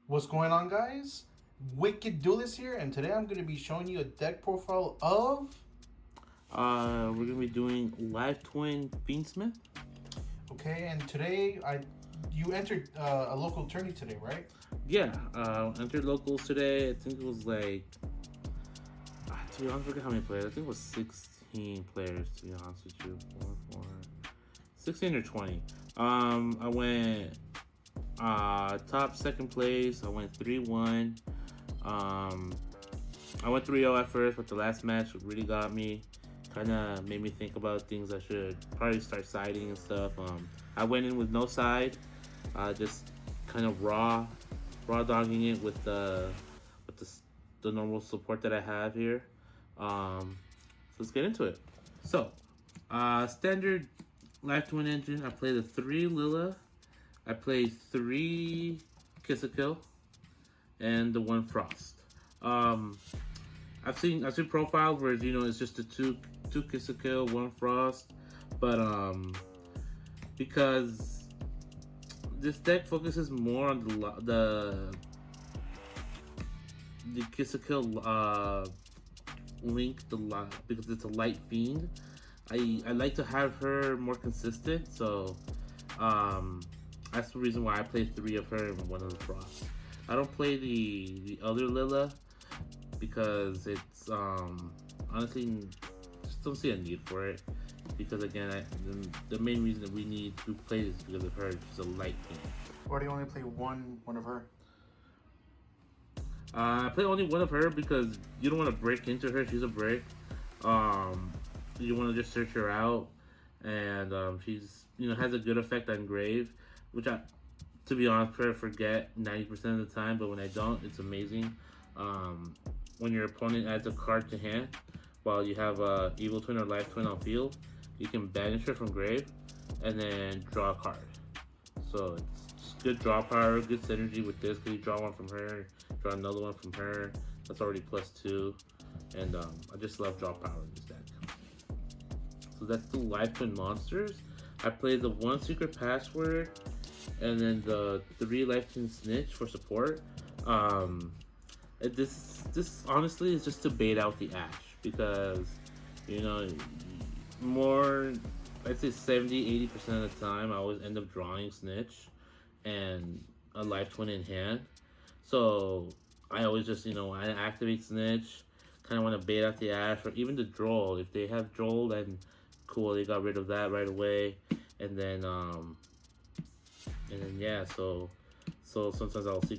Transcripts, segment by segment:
What's going on, guys? Wicked Duelist here, and today I'm going to be showing you a deck profile of. We're gonna be doing Live Twin FIENDSMITH. Okay, and today you entered a local tourney today, right? Yeah, entered locals today. I think it was like, to be honest, I forget how many players. I think it was 16 players, to be honest with you. 16 or 20. I went top second place. I went 3-1. I went 3-0 at first, but the last match really got me. Kind of made me think about things I should probably start siding and stuff. I went in with no side, just kind of raw dogging it with the normal support that I have here. So let's get into it. So, standard Life Twin engine. I play the 3 Lila. I play 3 Kiss a Kill, and the 1 Frost. I've seen profiles where it's just the two Kiss a Kill, 1 Frost, but because this deck focuses more on the Kiss a Kill link because it's a light fiend. I like to have her more consistent, so that's the reason why I play 3 of her and 1 of the Frost. I don't play the other Lila because it's honestly just don't see a need for it. Because again, the main reason that we need to play this is because of her. She's a light fiend. Or do you only play one of her? I play only 1 of her because you don't want to break into her. She's a brick. You want to just search her out, and she's has a good effect on Grave, which to be honest, I forget 90% of the time. But when I don't, it's amazing. When your opponent adds a card to hand, while you have a Evil Twin or Life Twin on field, you can banish her from Grave, and then draw a card. So it's good draw power, good synergy with this. Because you draw 1 from her, draw another 1 from her. That's already +2, and I just love draw power in this deck. So that's the Life Twin monsters. I play the 1 Secret Password, and then the 3 Life Twin Snitch for support. This honestly is just to bait out the Ash because more, I'd say 70-80% of the time I always end up drawing Snitch and a Life Twin in hand. So I always just I activate Snitch, kind of want to bait out the Ash or even the Droll. If they have Droll, then cool, they got rid of that right away. And then yeah, so sometimes I'll get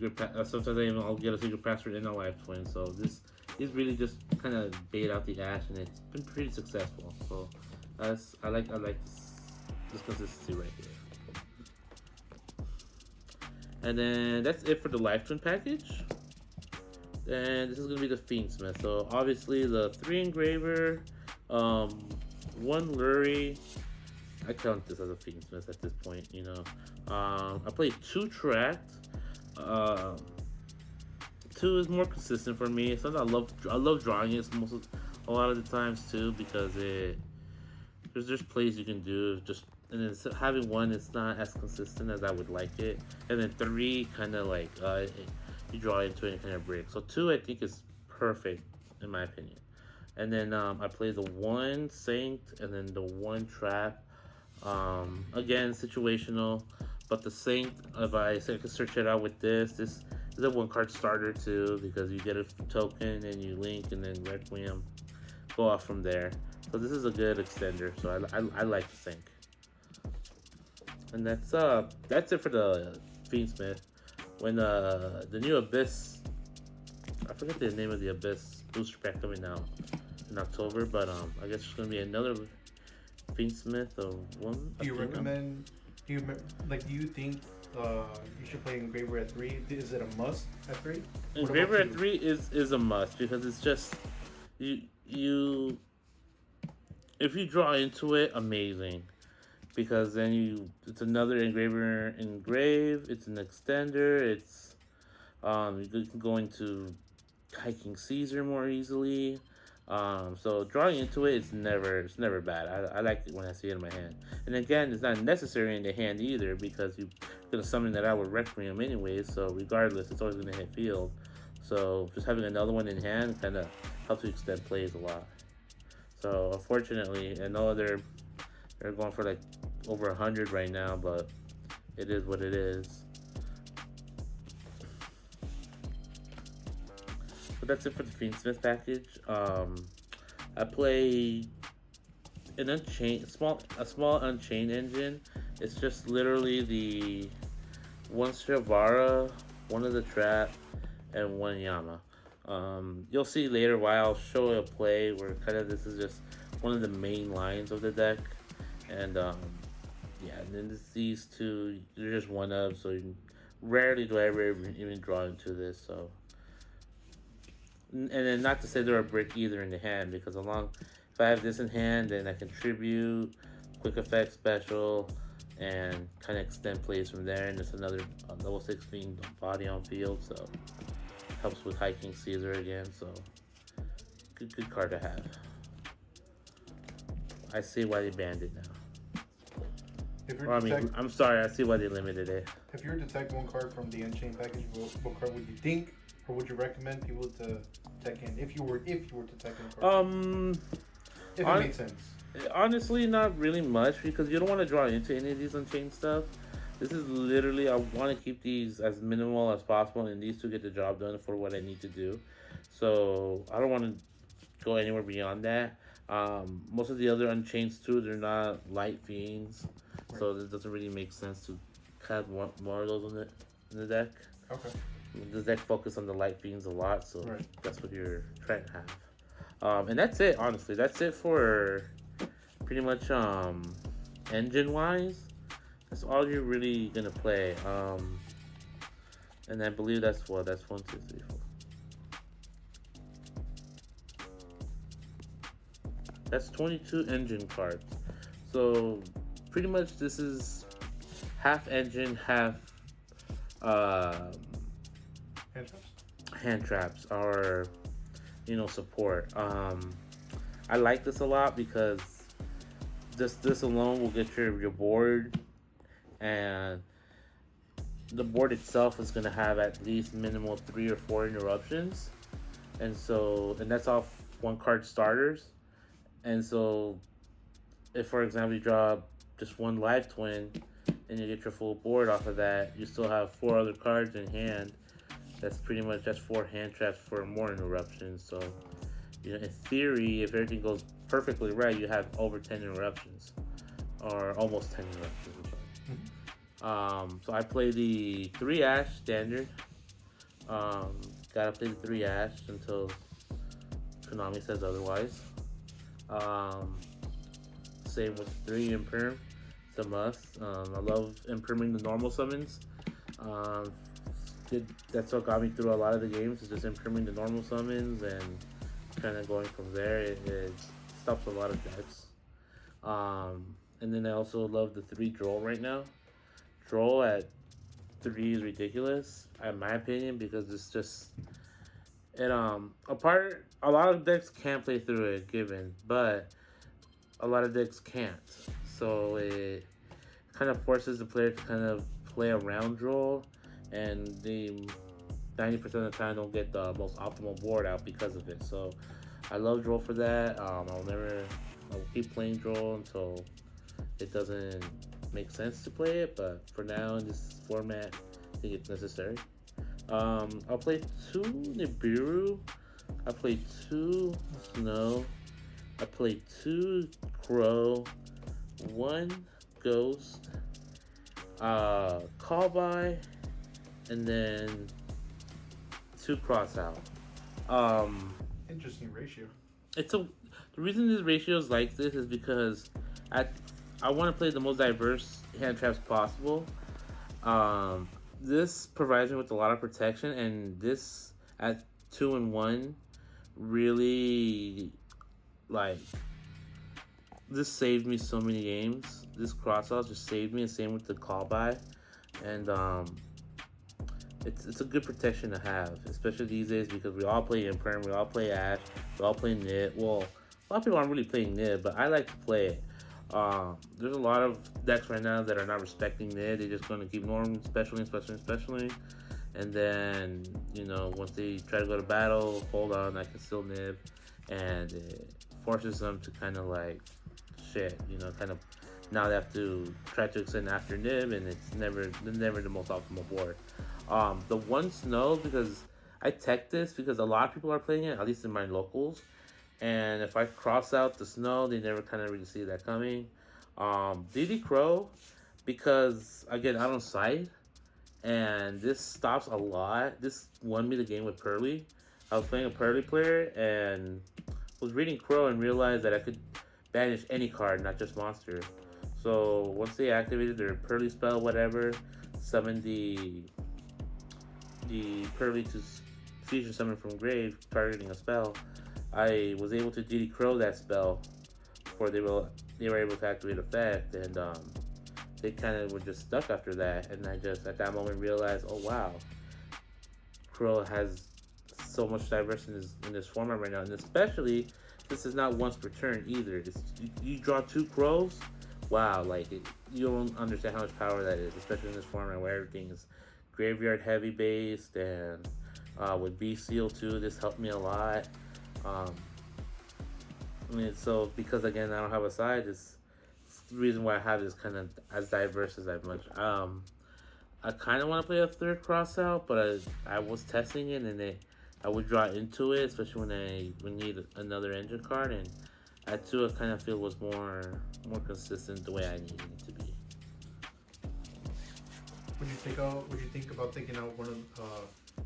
a secret password in a Life Twin. So this is really just kind of bait out the Ash, and it's been pretty successful. So I like this consistency right here. And then that's it for the Life Twin package. And this is gonna be the FIENDSMITH. So obviously the 3 Engraver, 1 Lurie. I count this as a FIENDSMITH at this point, I play 2 Tracked. 2 is more consistent for me. Sometimes I love drawing it a lot of the times too because there's plays you can do and then having 1 it's not as consistent as I would like it, and then 3 kind of like you draw into it and kind of break. So 2 I think is perfect in my opinion. And then I play the 1 Saint and then the 1 Trap. Again, situational, but the Saint, if I can search it out with this is a 1 card starter too because you get a token and you link and then Requiem, go off from there. So this is a good extender. So I like the Saint. And that's it for the FIENDSMITH. When the new Abyss, I forget the name of the Abyss booster pack coming out in October, but I guess it's gonna be another FIENDSMITH of 1. Do you recommend? Do you think you should play Engraver at 3? Is it a must at 3? Engraver at 3 is a must because it's just you if you draw into it, amazing. Because then it's another Engraver engrave, it's an extender, you can go into Hiking Caesar more easily. So drawing into it, it's never bad. I like it when I see it in my hand. And again, it's not necessary in the hand either because you're gonna summon that out with Requiem anyways. So regardless, it's always gonna hit field. So just having another one in hand kind of helps you extend plays a lot. So unfortunately, I know they're going for like over 100 right now, but it is what it is. But that's it for the FIENDSMITH package. I play an a small Unchained engine. It's just literally the one Shavara, one of the Trap, and one Yama. You'll see later why I'll show a play where kind of this is just one of the main lines of the deck, and yeah, and then these two they're just one of, so rarely do I ever even draw into this. So, and then not to say they're a brick either in the hand because if I have this in hand, then I contribute, quick effect special, and kind of extend plays from there. And it's another level 16 body on field, so helps with hiking Caesar again. So good card to have. I see why they banned it now. I'm sorry, I see why they limited it. If you were to tech one card from the Unchained package, what card would you think, or would you recommend people to tech in? If you were to tech in a card, if it makes sense. Honestly, not really much because you don't want to draw into any of these Unchained stuff. This is literally I want to keep these as minimal as possible, and these two get the job done for what I need to do. So I don't want to go anywhere beyond that. Most of the other Unchained too, they're not light fiends, right. So it doesn't really make sense to have more of those in the deck. Okay. The deck focus on the light fiends a lot, so right. That's what you're trying to have. And that's it. Honestly, that's it for pretty much engine wise. That's all you're really gonna play. And I believe that's 1, 2, 3, 4. That's 22 engine cards. So pretty much this is half engine, half hand traps or support. I like this a lot because this alone will get your board, and the board itself is going to have at least minimal 3 or 4 interruptions, and that's off 1 card starters. And so if for example you draw just 1 live twin and you get your full board off of that, you still have 4 other cards in hand. That's 4 hand traps for more interruptions. So in theory, if everything goes perfectly right, you have over 10 interruptions, or almost 10 interruptions. So I play the 3 Ash standard. Gotta play the 3 Ash until Konami says otherwise. Same with 3 Imperm. It's a must. I love impriming the normal summons. That's what got me through a lot of the games, is just impriming the normal summons and kind of going from there. It stops a lot of decks. And then I also love the 3 Droll right now. Droll at 3 is ridiculous, in my opinion, because it's just a lot of decks can't play through it, given, but a lot of decks can't. So it kind of forces the player to kind of play around Droll, and they 90% of the time don't get the most optimal board out because of it. So I love Droll for that. I'll keep playing Droll until it doesn't make sense to play it, but for now in this format, I think it's necessary. I'll play 2 Nibiru. I play 2 Snow. I play 2 Crow. 1 Ghost. Call by, and then 2 Crossout. Interesting ratio. The reason this ratio is like this is because I want to play the most diverse hand traps possible. This provides me with a lot of protection, and this at 2 and 1 really this saved me so many games. This crossout just saved me, and same with the call by, and it's a good protection to have, especially these days because we all play Imperm, we all play Ash, we all play Nid. Well, a lot of people aren't really playing Nid, but I like to play it. There's a lot of decks right now that are not respecting Nid. They're just going to keep Norm, especially. And then, once they try to go to battle, hold on, I can still nib. And it forces them to kind of like, shit, kind of, now they have to try to extend after nib, and it's never the most optimal board. The one snow, because I tech this because a lot of people are playing it, at least in my locals. And if I cross out the snow, they never kind of really see that coming. DD Crow, because again, I don't side, and this stops a lot. This won me the game with Pearly. I was playing a Pearly player and was reading Crow and realized that I could banish any card, not just monster. So once they activated their Pearly spell, whatever, summoned the Pearly to fusion summon from grave, targeting a spell, I was able to DD Crow that spell before they were able to activate effect, and they kind of were just stuck after that. And I just at that moment realized, oh wow, Crow has so much diversity in this format right now, and especially this is not once per turn either. You draw 2 Crows, wow, you don't understand how much power that is, especially in this format where everything is graveyard heavy based, and with B Seal too, this helped me a lot. So because again I don't have a side, it's the reason why I have this kind of as diverse as I've much. I kind of want to play a third cross out, but I was testing it, and I would draw into it, especially when I would need another engine card, and I kind of feel was more consistent the way I needed it to be. Would you think about taking out one of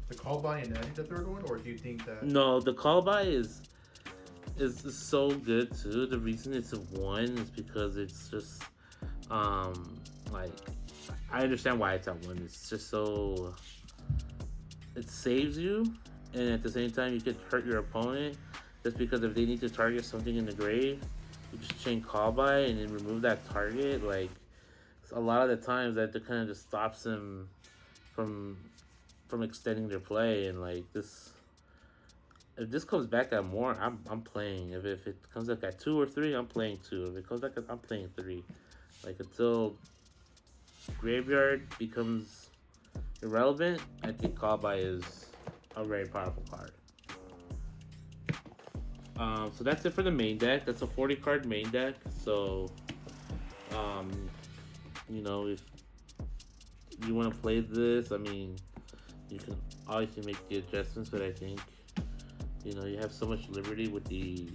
the call by and adding the third one, or do you think that? No, the call by is so good too. The reason it's a 1 is because it's just I understand why it's at 1. It's just so it saves you, and at the same time you could hurt your opponent just because if they need to target something in the grave, you just chain call by and then remove that target. Like a lot of the times that kind of just stops them from extending their play, and like this. If this comes back at more, I'm playing. If it comes back at 2 or 3, I'm playing 2. If it comes back, I'm playing 3. Like until graveyard becomes irrelevant, I think Call By is a very powerful card. So that's it for the main deck. That's a 40 card main deck. So, if you want to play this, I mean, you can obviously make the adjustments, but I think. You have so much liberty with the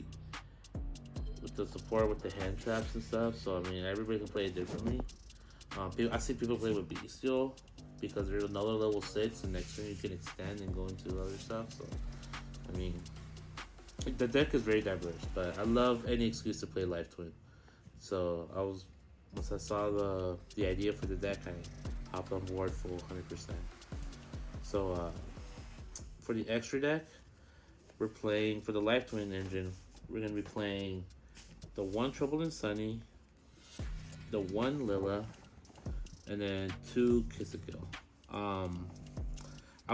support with the hand traps and stuff. So I mean, everybody can play it differently. I see people play with Bestial because they're another level 6, and next turn you can extend and go into other stuff. So I mean, the deck is very diverse, but I love any excuse to play Life Twin. So once I saw the idea for the deck, I hopped on board full 100%. So for the extra deck. We're playing for the Life Twin engine. We're gonna be playing the 1 Trouble and Sunny, the 1 Lilla, and then 2 Kiss a Kill. I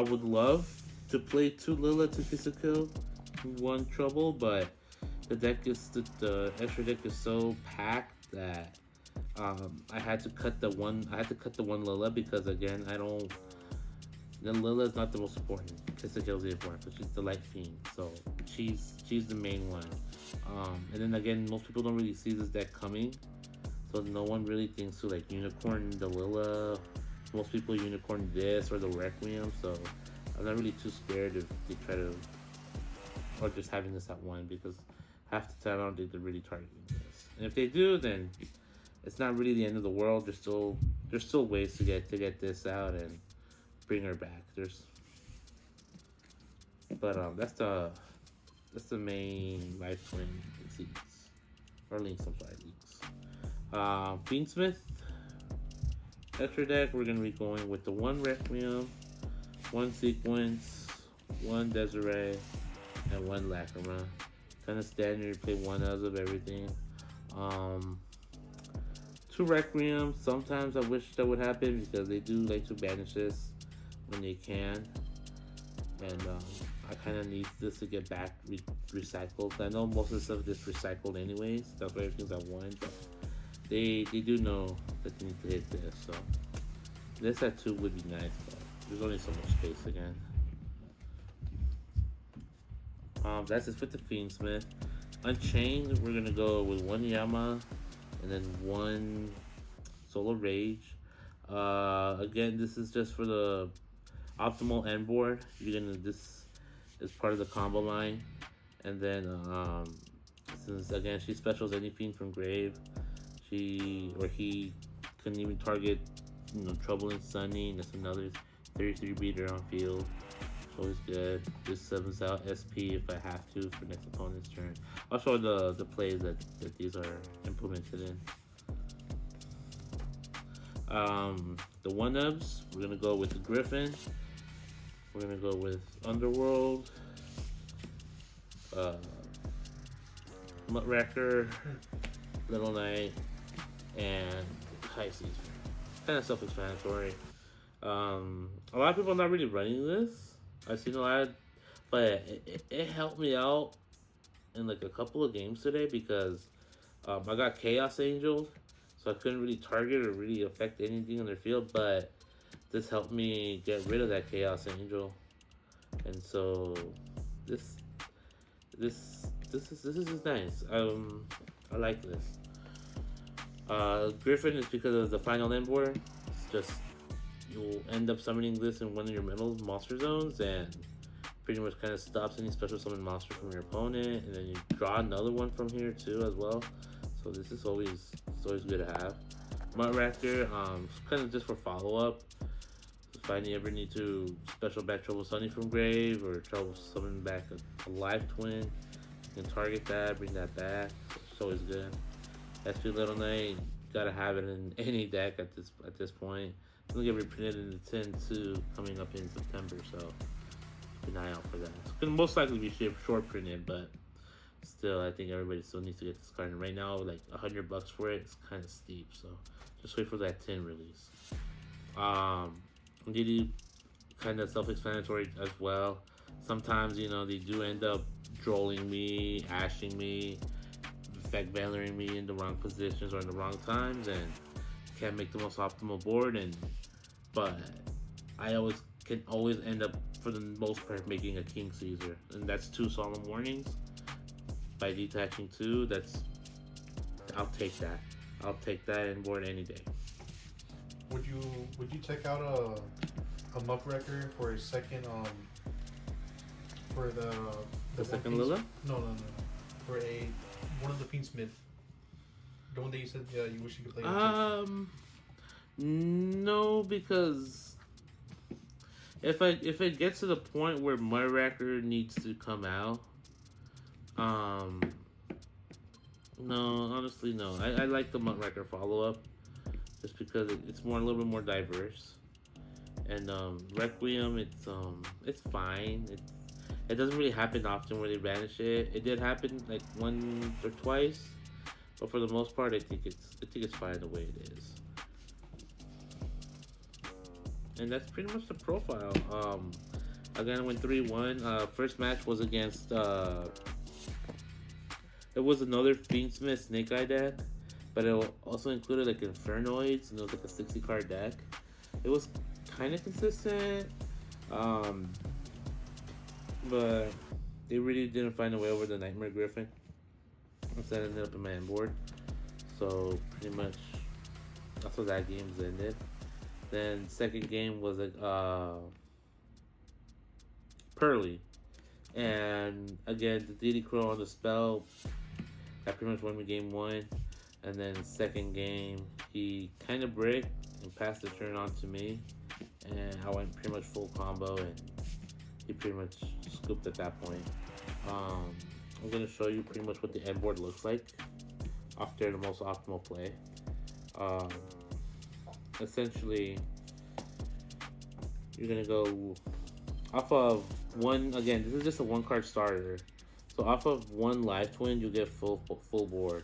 would love to play 2 Lilla, 2 Kiss a Kill, 1 Trouble, but the deck is the extra deck is so packed that I had to cut the one. I had to cut the 1 Lilla because again Then Lilla is not the most important. Kiss the Kill is the important, but she's the Light Fiend, so she's the main one. And then again, most people don't really see this deck coming, so no one really thinks to like unicorn the Lilla. Most people unicorn this or the Requiem, so I'm not really too scared if they try to, or just having this at 1, because half the time I don't think they're really targeting this. And if they do, then it's not really the end of the world. There's still ways to get this out and bring her back. That's the main Life Twin leaks, or links. I'm sorry, leaks. FIENDSMITH extra deck. We're gonna be going with the 1 Requiem, 1 Sequence, 1 Desiree, and 1 Lacrima. Kind of standard. Play 1 out of everything. 2 Requiem. Sometimes I wish that would happen because they do like to banish this. when they can. And I kind of need this to get back recycled. I know most of the stuff is recycled anyways. That's why everything's at one. But they do know that they need to hit this. So this at 2 would be nice, but there's only so much space again. That's it for the Fiendsmith. Unchained, we're gonna go with 1 Yama and then 1 Solar Rage. Again, this is just for the optimal end board. This is part of the combo line, and then since again she specials any fiend from grave, she or he couldn't even target Trouble and Sunny. And that's another 33 beater on field. Always good. Just 7s out SP if I have to for next opponent's turn. I'll show the plays that these are implemented in. The 1-ups, we're gonna go with the Griffin. We're gonna go with Underworld, Muckracker, Little Knight, and High Seas. Kind of self-explanatory. A lot of people are not really running this. I've seen a lot, but it helped me out in like a couple of games today because I got Chaos Angel, so I couldn't really target or really affect anything in their field, but this helped me get rid of that Chaos Angel, and so this is nice. I like this. Griffin is because of the final end board. It's just you'll end up summoning this in one of your middle monster zones, and pretty much kind of stops any special summon monster from your opponent, and then you draw another one from here too as well. So this is always good to have. Muckracker, kind of just for follow up. If I ever need to special back Trouble Sunny from grave or Trouble summon back a live twin, you can target that, bring that back. It's always good. SP Little Knight, gotta have it in any deck at this point. It's gonna get reprinted in the 10-2 coming up in September, so keep an eye out for that. It's gonna most likely be short printed, but still, I think everybody still needs to get this card. And right now, like $100 for it, it's kind of steep. So just wait for that 10 release. DD, kind of self-explanatory as well. Sometimes they do end up trolling me, ashing me, effect valoring me in the wrong positions or in the wrong times, and can't make the most optimal board. But I can always end up for the most part making a King Caesar, and that's 2 Solemn Warnings. By detaching 2, I'll take that. I'll take that and board any day. Would you check out a Muckracker for a second for the second Lila? No. For one of the Fiendsmith. The one that you said you wish you could play. No, because if it gets to the point where Muckracker needs to come out, no, honestly, no. I like the Muckracker follow-up just because it's a little bit more diverse. And Requiem, it's fine. It doesn't really happen often where they banish it. It did happen like 1 or twice, but for the most part, I think it's fine the way it is. And that's pretty much the profile. Again, I went 3-1. First match was against it was another Fiendsmith Snake Eye deck, but it also included like Infernoids, and it was like a 60 card deck. It was kind of consistent, but they really didn't find a way over the Nightmare Griffin. Instead, I ended up in my end board. So pretty much that's how that game's ended. Then second game was like Pearly, and again the Deity Crow on the spell. That pretty much won me game 1, and then second game he kind of bricked and passed the turn on to me, and I went pretty much full combo, and he pretty much scooped at that point. I'm gonna show you pretty much what the end board looks like after the most optimal play. Essentially, you're gonna go off of one. Again, this is just a 1-card starter. So off of 1 live twin, you get full board.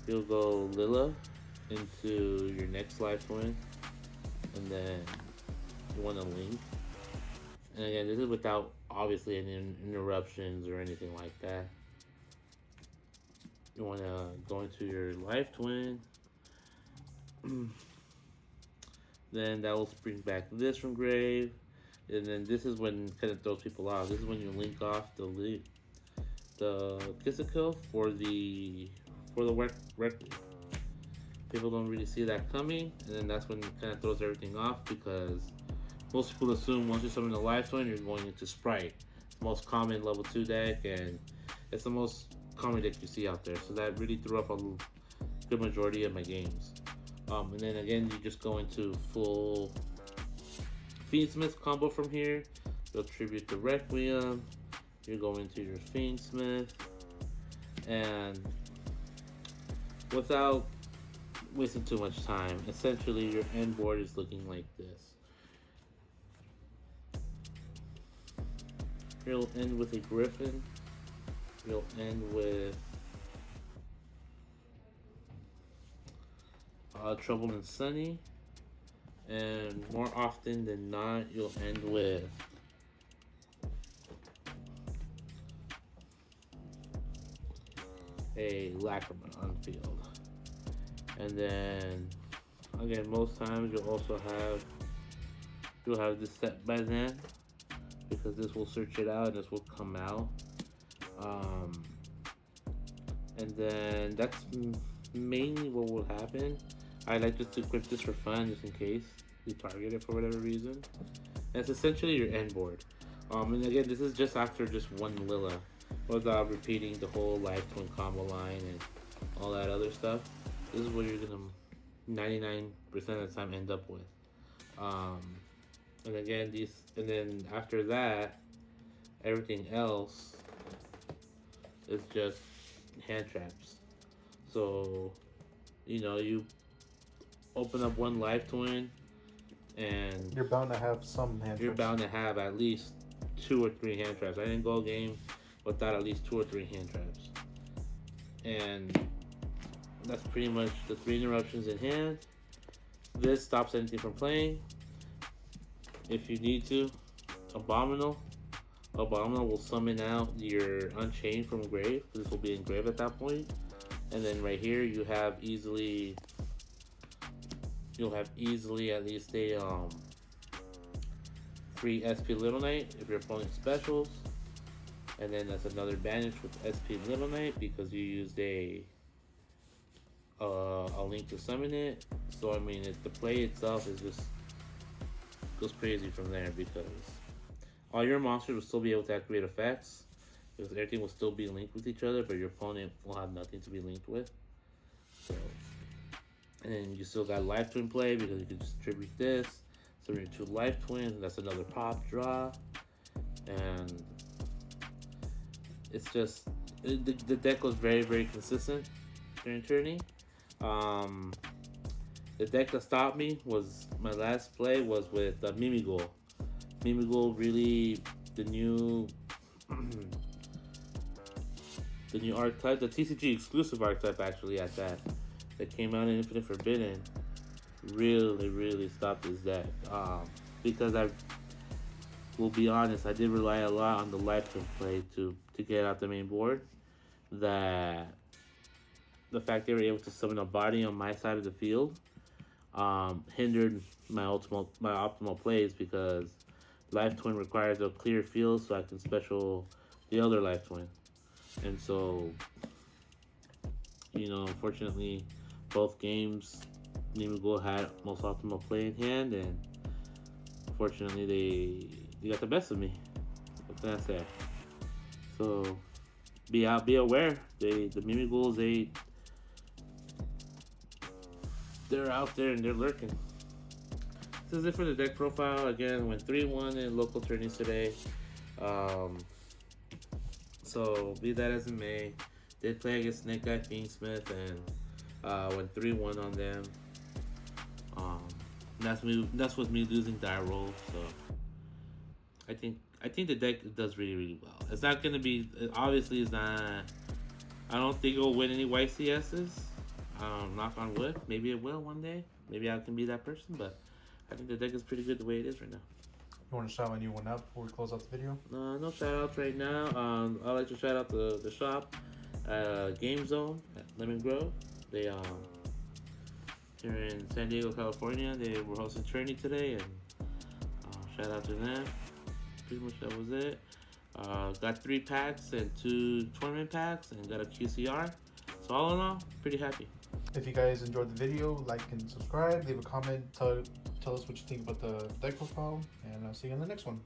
You'll go Lila into your next live twin, and then you want to link. And again, this is without obviously any interruptions or anything like that. You want to go into your life twin. Then that will bring back this from grave. And then this is when it kind of throws people off. This is when you link off the Kissikill for the rec. People don't really see that coming, and then that's when it kind of throws everything off because most people assume once you summon a life twin, you're going into Sprite. It's the most common level 2 deck, and it's the most common deck you see out there. So that really threw up a good majority of my games. And then again, you just go into full FIENDSMITH combo from here. You'll tribute the Requiem. You go into your FIENDSMITH, and without wasting too much time, essentially your end board is looking like this. You'll end with a Griffin. You'll end with Trouble and Sunny, and more often than not, you'll end with a Lacrima on field. And then again, most times you'll have this set by then because this will search it out and this will come out. And then that's mainly what will happen. I like just to equip this for fun, just in case you target it for whatever reason. And it's essentially your end board. And again, this is just after just one Lilla, without repeating the whole life twin combo line and all that other stuff. This is what you're gonna 99% of the time end up with. And again, and then after that, everything else is just hand traps. So, you open up one life twin, and you're bound to have some hand traps. You're bound to have at least 2 or 3 hand traps. I didn't go a game without at least 2 or 3 hand traps. And that's pretty much the 3 interruptions in hand. This stops anything from playing. If you need to, Abominable will summon out your Unchained from grave. This will be in grave at that point. And then right here you'll have easily at least a 3 SP Little Knight if your opponent specials. And then that's another advantage with SP Little Knight because you used a link to summon it. So I mean, the play itself is just goes crazy from there because all your monsters will still be able to activate effects because everything will still be linked with each other, but your opponent will have nothing to be linked with. So, and then you still got life twin play because you can just tribute this. So your 2 life twins, and that's another pop draw. And it's just the deck was very, very consistent during tourney. The deck that stopped me was my last play was with Mimigul. Mimigul really the new archetype, the TCG exclusive archetype actually at that came out in Infinite Forbidden. Really stopped this deck. Because I will be honest, I did rely a lot on the life twin play to get out the main board. That the fact they were able to summon a body on my side of the field hindered my optimal plays because life twin requires a clear field so I can special the other life twin. And so, unfortunately, both games Mimigul had most optimal play in hand, and unfortunately they got the best of me. What can I say? So be aware. The Mimiguls, they're out there and they're lurking. This is it for the deck profile. Again, went 3-1 in local tourneys today. So be that as it may, did play against Snake Guy FIENDSMITH and went 3-1 on them. That's with me losing die roll. So I think the deck does really well. It's not gonna be, obviously it's not. I don't think it'll win any YCSs. Knock on wood. Maybe it will one day. Maybe I can be that person, but I think the deck is pretty good the way it is right now. You want to shout anyone out before we close out the video? No shout outs right now. I'd like to shout out the shop, Game Zone at Lemon Grove. They here in San Diego, California. They were hosting TOURNY today, and shout out to them. Pretty much that was it. Got 3 packs and 2 tournament packs, and got a QCR. So all in all, pretty happy. If you guys enjoyed the video, like and subscribe. Leave a comment. Tell us what you think about the deck profile, and I'll see you in the next one.